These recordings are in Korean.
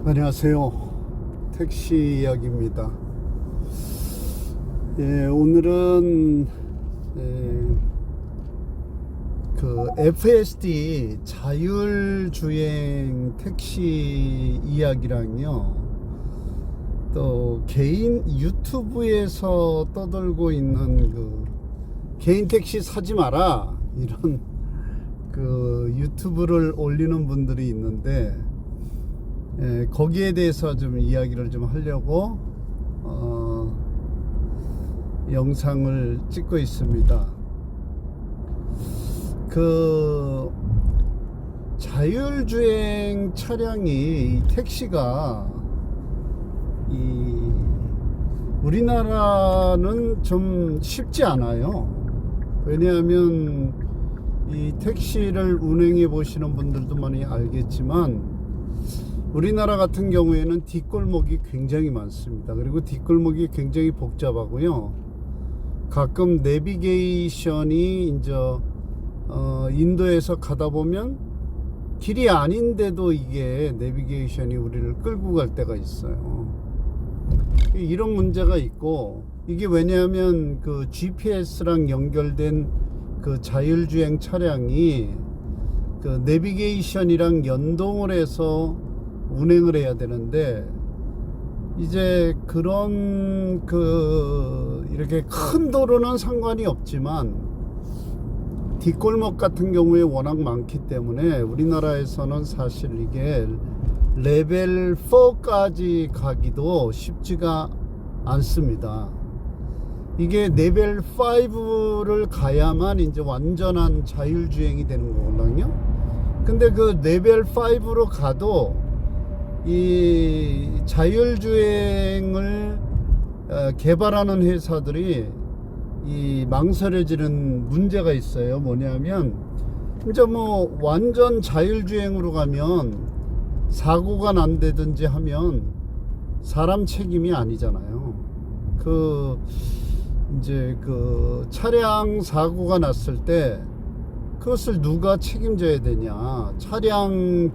안녕하세요. 택시 이야기입니다. 오늘은 그 FSD 자율주행 택시 이야기랑요, 또 개인 유튜브에서 떠돌고 있는 그 개인 택시 사지 마라 이런 그 유튜브를 올리는 분들이 있는데, 거기에 대해서 좀 이야기를 좀 하려고 영상을 찍고 있습니다. 그 자율주행 차량이, 이 택시가 우리나라는 좀 쉽지 않아요. 왜냐하면 이 택시를 운행해 보시는 분들도 많이 알겠지만, 우리나라 같은 경우에는 뒷골목이 굉장히 많습니다. 그리고 뒷골목이 굉장히 복잡하고요. 가끔 내비게이션이 이제 인도에서 가다 보면 길이 아닌데도 이게 내비게이션이 우리를 끌고 갈 때가 있어요. 이런 문제가 있고, 이게 왜냐하면 그 GPS랑 연결된 그 자율주행 차량이 그 내비게이션이랑 연동을 해서 운행을 해야 되는데, 이제 그런 이렇게 큰 도로는 상관이 없지만 뒷골목 같은 경우에 워낙 많기 때문에 우리나라에서는 사실 이게 레벨 4까지 가기도 쉽지가 않습니다. 이게 레벨 5를 가야만 이제 완전한 자율주행이 되는 거거든요. 근데 그 레벨 5로 가도 이 자율주행을 개발하는 회사들이 이 망설여지는 문제가 있어요. 뭐냐면, 이제 뭐 완전 자율주행으로 가면 사고가 난다든지 하면 사람 책임이 아니잖아요. 이제 그 차량 사고가 났을 때 그것을 누가 책임져야 되냐. 차량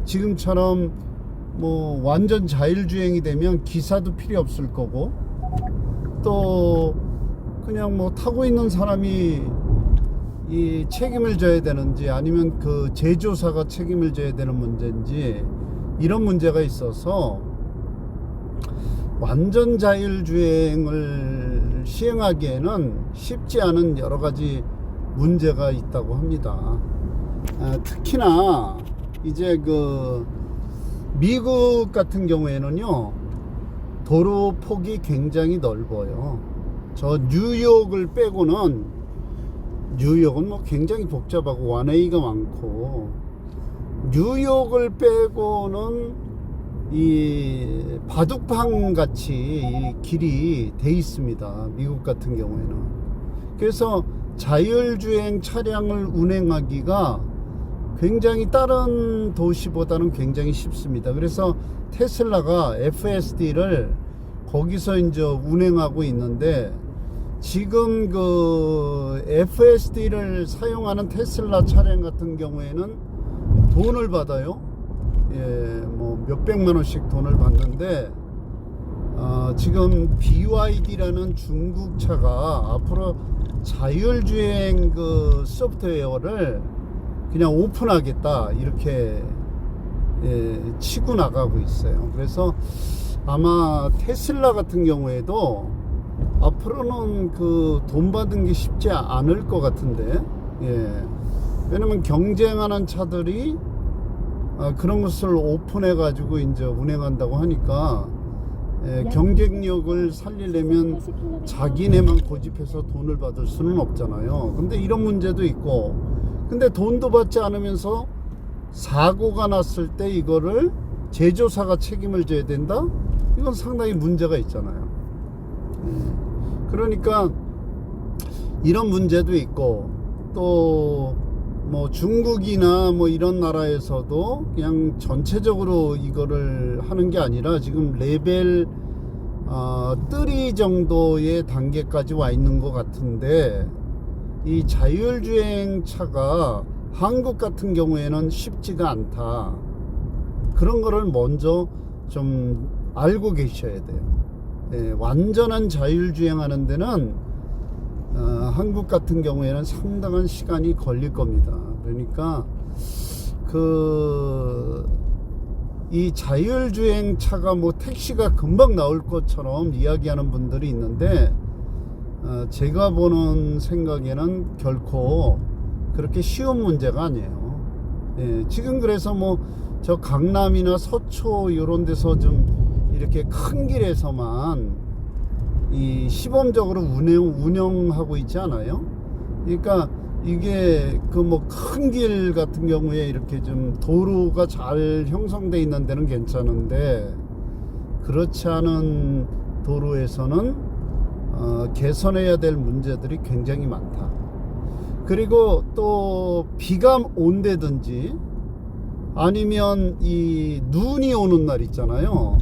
지금처럼 뭐 완전 자율주행이 되면 기사도 필요 없을 거고, 또 그냥 뭐 타고 있는 사람이 이 책임을 져야 되는지, 아니면 그 제조사가 책임을 져야 되는 문제인지, 이런 문제가 있어서 완전 자율주행을 시행하기에는 쉽지 않은 여러 가지 문제가 있다고 합니다. 특히나 이제 그 미국 같은 경우에는요, 도로 폭이 굉장히 넓어요. 저 뉴욕을 빼고는, 뉴욕은 뭐 굉장히 복잡하고 원웨이가 많고, 뉴욕을 빼고는 이 바둑판 같이 이 길이 돼 있습니다. 미국 같은 경우에는. 그래서 자율주행 차량을 운행하기가 굉장히 다른 도시보다는 굉장히 쉽습니다. 그래서 테슬라가 FSD를 거기서 이제 운행하고 있는데, 지금 그 FSD를 사용하는 테슬라 차량 같은 경우에는 돈을 받아요. 뭐 몇백만 원씩 돈을 받는데, 지금 BYD라는 중국 차가 앞으로 자율주행 그 소프트웨어를 그냥 오픈하겠다 이렇게 치고 나가고 있어요. 그래서 아마 테슬라 같은 경우에도 앞으로는 그 돈 받은 게 쉽지 않을 것 같은데, 왜냐면 경쟁하는 차들이 그런 것을 오픈해 가지고 이제 운행한다고 하니까, 경쟁력을 살리려면 자기네만 고집해서 돈을 받을 수는 없잖아요. 근데 이런 문제도 있고, 근데 돈도 받지 않으면서 사고가 났을 때 이거를 제조사가 책임을 져야 된다? 이건 상당히 문제가 있잖아요. 그러니까 이런 문제도 있고, 또 뭐 중국이나 뭐 이런 나라에서도 그냥 전체적으로 이거를 하는 게 아니라 지금 레벨 3 정도의 단계까지 와 있는 것 같은데, 이 자율주행 차가 한국 같은 경우에는 쉽지가 않다. 그런 거를 먼저 좀 알고 계셔야 돼요. 예, 완전한 자율주행하는 데는 한국 같은 경우에는 상당한 시간이 걸릴 겁니다. 그러니까 이 자율주행차가 뭐 택시가 금방 나올 것처럼 이야기하는 분들이 있는데 제가 보는 생각에는 결코 그렇게 쉬운 문제가 아니에요. 예, 지금 그래서 뭐 저 강남이나 서초 이런 데서 좀 이렇게 큰 길에서만 이 시범적으로 운영하고 있지 않아요? 그러니까 이게 그 뭐 큰 길 같은 경우에 이렇게 좀 도로가 잘 형성돼 있는 데는 괜찮은데 그렇지 않은 도로에서는 개선해야 될 문제들이 굉장히 많다. 그리고 또 비가 온다든지 아니면 이 눈이 오는 날 있잖아요.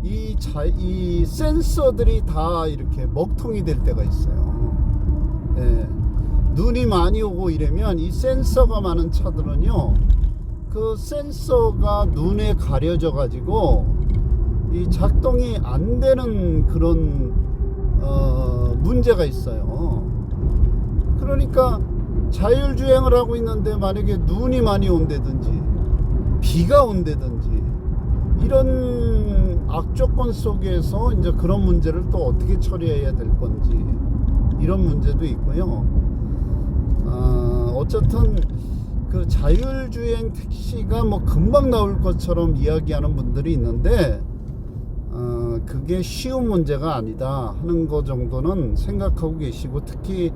이 센서들이 다 이렇게 먹통이 될 때가 있어요. 예. 눈이 많이 오고 이러면 이 센서가 많은 차들은요, 그 센서가 눈에 가려져 가지고 이 작동이 안 되는 그런 문제가 있어요. 그러니까 자율주행을 하고 있는데 만약에 눈이 많이 온다든지 비가 온다든지 이런 악조건 속에서 이제 그런 문제를 또 어떻게 처리해야 될 건지 이런 문제도 있고요. 어쨌든 그 자율주행 택시가 뭐 금방 나올 것처럼 이야기하는 분들이 있는데 그게 쉬운 문제가 아니다 하는 거 정도는 생각하고 계시고, 특히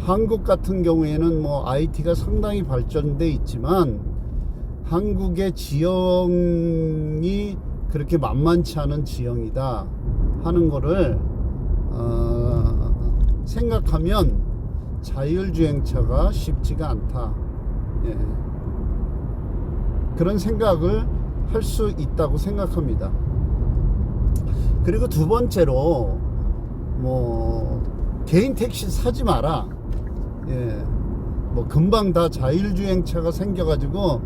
한국 같은 경우에는 뭐 IT가 상당히 발전돼 있지만 한국의 지형이 그렇게 만만치 않은 지형이다 하는 거를 생각하면 자율주행차가 쉽지가 않다. 예. 그런 생각을 할 수 있다고 생각합니다. 그리고 두 번째로 뭐 개인 택시 사지 마라. 예. 뭐 금방 다 자율주행차가 생겨가지고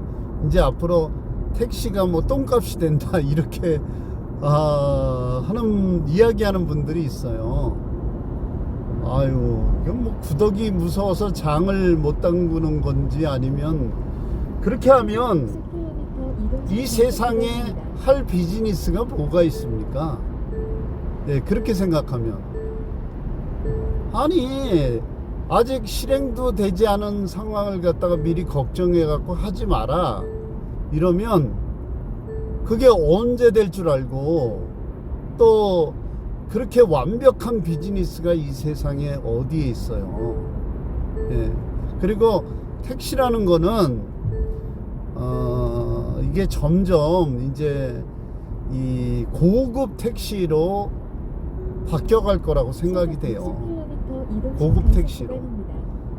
이제 앞으로 택시가 뭐 똥값이 된다 이렇게 하는 이야기하는 분들이 있어요. 아유, 이건 뭐 구더기 무서워서 장을 못 담그는 건지 아니면 그렇게 하면 이 세상에 할 비즈니스가 뭐가 있습니까? 예, 그렇게 생각하면 아니 아직 실행도 되지 않은 상황을 갖다가 미리 걱정해 갖고 하지 마라 이러면 그게 언제 될 줄 알고, 또 그렇게 완벽한 비즈니스가 이 세상에 어디에 있어요. 예. 그리고 택시라는 거는 이게 점점 이제 이 고급 택시로 바뀌어갈 거라고 생각이 돼요. 고급 택시로.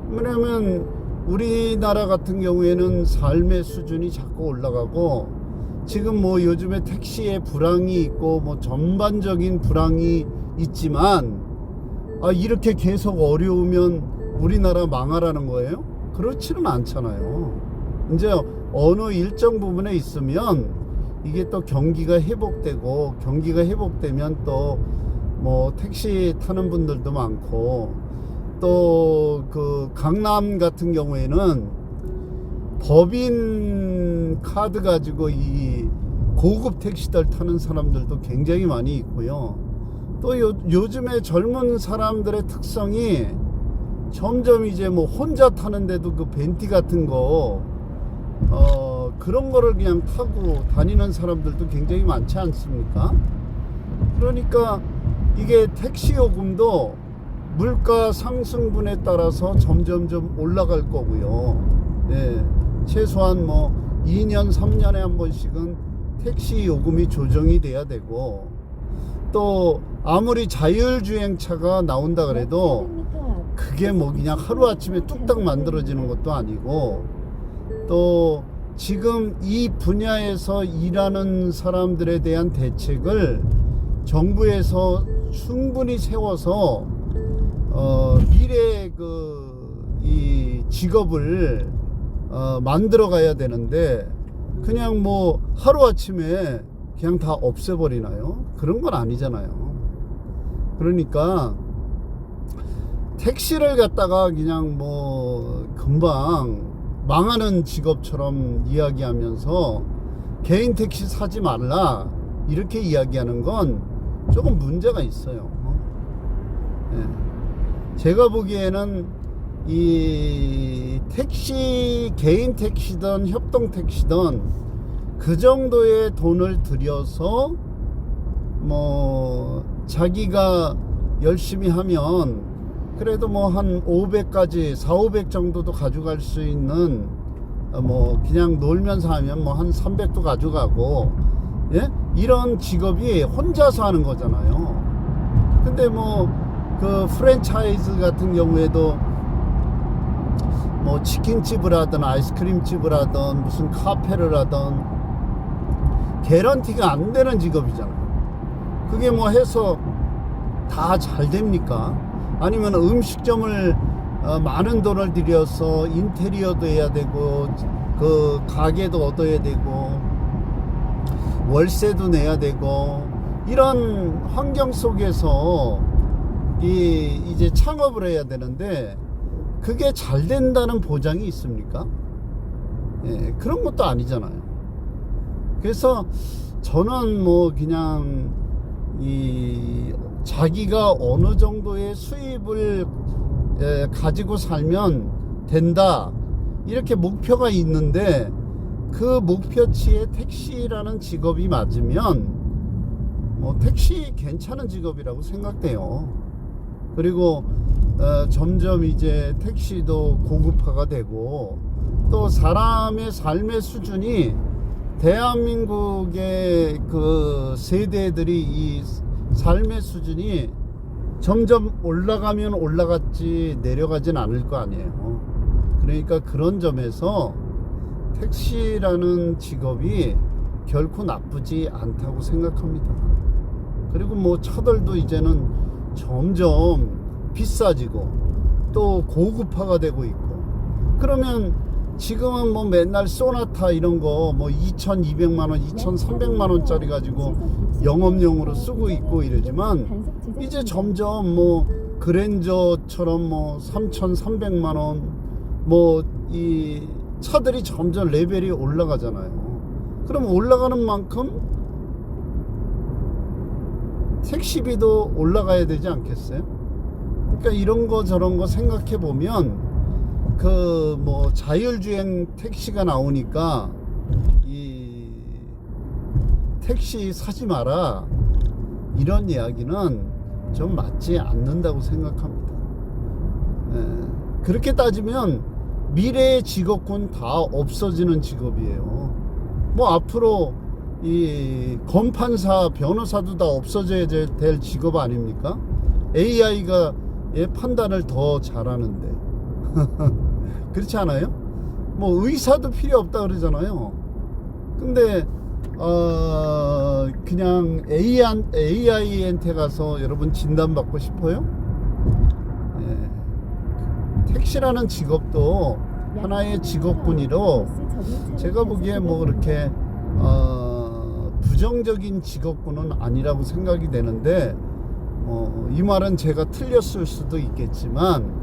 왜냐면 우리나라 같은 경우에는 삶의 수준이 자꾸 올라가고, 지금 뭐 요즘에 택시에 불황이 있고 뭐 전반적인 불황이 있지만 이렇게 계속 어려우면 우리나라 망하라는 거예요? 그렇지는 않잖아요. 이제 어느 일정 부분에 있으면 이게 또 경기가 회복되고, 경기가 회복되면 또 뭐 택시 타는 분들도 많고, 또 그 강남 같은 경우에는 법인 카드 가지고 이 고급 택시들 타는 사람들도 굉장히 많이 있고요. 또 요즘에 젊은 사람들의 특성이 점점 이제 뭐 혼자 타는데도 그 벤티 같은 거 그런 거를 그냥 타고 다니는 사람들도 굉장히 많지 않습니까? 그러니까 이게 택시 요금도 물가 상승분에 따라서 점점점 올라갈 거고요. 예, 최소한 뭐 2년 3년에 한 번씩은 택시 요금이 조정이 돼야 되고, 또 아무리 자율주행차가 나온다 그래도 그게 뭐 그냥 하루아침에 뚝딱 만들어지는 것도 아니고, 또 지금 이 분야에서 일하는 사람들에 대한 대책을 정부에서 충분히 세워서 미래의 이 직업을 만들어 가야 되는데, 그냥 뭐 하루아침에 그냥 다 없애버리나요? 그런 건 아니잖아요. 그러니까 택시를 갖다가 그냥 뭐 금방 망하는 직업처럼 이야기하면서 개인 택시 사지 말라 이렇게 이야기하는 건 조금 문제가 있어요. 제가 보기에는 이 택시, 개인 택시든 협동 택시든 그 정도의 돈을 들여서 뭐 자기가 열심히 하면 그래도 뭐 한 500까지 4,500 정도도 가져갈 수 있는 뭐 그냥 놀면서 하면 뭐 한 300도 가져가고, 예? 이런 직업이 혼자서 하는 거잖아요. 근데 뭐 그 프랜차이즈 같은 경우에도 뭐 치킨집을 하든 아이스크림집을 하든 무슨 카페를 하든 개런티가 안 되는 직업이잖아요. 그게 뭐 해서 다 잘 됩니까? 아니면 음식점을 많은 돈을 들여서 인테리어도 해야 되고 그 가게도 얻어야 되고 월세도 내야 되고 이런 환경 속에서 이제 창업을 해야 되는데 그게 잘 된다는 보장이 있습니까? 예, 그런 것도 아니잖아요. 그래서 저는 뭐 그냥 자기가 어느 정도의 수입을 가지고 살면 된다 이렇게 목표가 있는데 그 목표치에 택시라는 직업이 맞으면 뭐 택시 괜찮은 직업이라고 생각돼요. 그리고 점점 이제 택시도 고급화가 되고 또 사람의 삶의 수준이 대한민국의 그 세대들이 이 삶의 수준이 점점 올라가면 올라갔지 내려가진 않을 거 아니에요. 그러니까 그런 점에서 택시라는 직업이 결코 나쁘지 않다고 생각합니다. 그리고 뭐 차들도 이제는 점점 비싸지고 또 고급화가 되고 있고, 그러면 지금은 뭐 맨날 소나타 이런 거 뭐 2,200만원 2,300만원짜리 가지고 영업용으로 쓰고 있고 이러지만 이제 점점 뭐 그랜저처럼 뭐 3,300만원 뭐 이 차들이 점점 레벨이 올라가잖아요. 그럼 올라가는 만큼 택시비도 올라가야 되지 않겠어요? 그러니까 이런 거 저런 거 생각해 보면 그 뭐 자율주행 택시가 나오니까 이 택시 사지 마라 이런 이야기는 좀 맞지 않는다고 생각합니다. 그렇게 따지면 미래의 직업군 다 없어지는 직업이에요. 뭐 앞으로 이 검판사, 변호사도 다 없어져야 될 직업 아닙니까? AI가 판단을 더 잘하는데 그렇지 않아요? 뭐 의사도 필요 없다 그러잖아요. 근데 그냥 AI한테 가서 여러분 진단받고 싶어요? 택시라는 직업도 하나의 직업군이로 제가 보기에 뭐 그렇게 부정적인 직업군은 아니라고 생각이 되는데 이 말은 제가 틀렸을 수도 있겠지만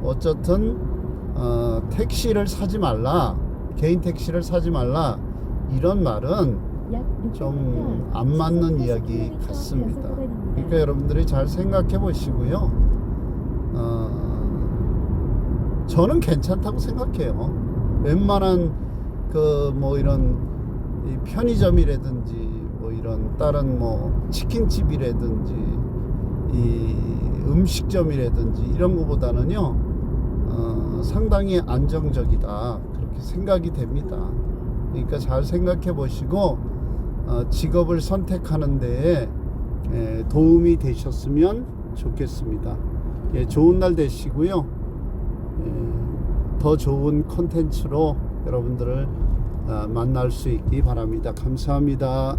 어쨌든 택시를 사지 말라, 개인 택시를 사지 말라 이런 말은 좀 안 맞는 이야기 같습니다. 그러니까 여러분들이 잘 생각해 보시고요. 저는 괜찮다고 생각해요. 웬만한 그 뭐 이런 편의점이라든지 뭐 이런 다른 뭐 치킨집이라든지 이 음식점이라든지 이런 거보다는요 상당히 안정적이다 그렇게 생각이 됩니다. 그러니까 잘 생각해 보시고 직업을 선택하는 데에 도움이 되셨으면 좋겠습니다. 예, 좋은 날 되시고요. 더 좋은 콘텐츠로 여러분들을 만날 수 있기 바랍니다. 감사합니다.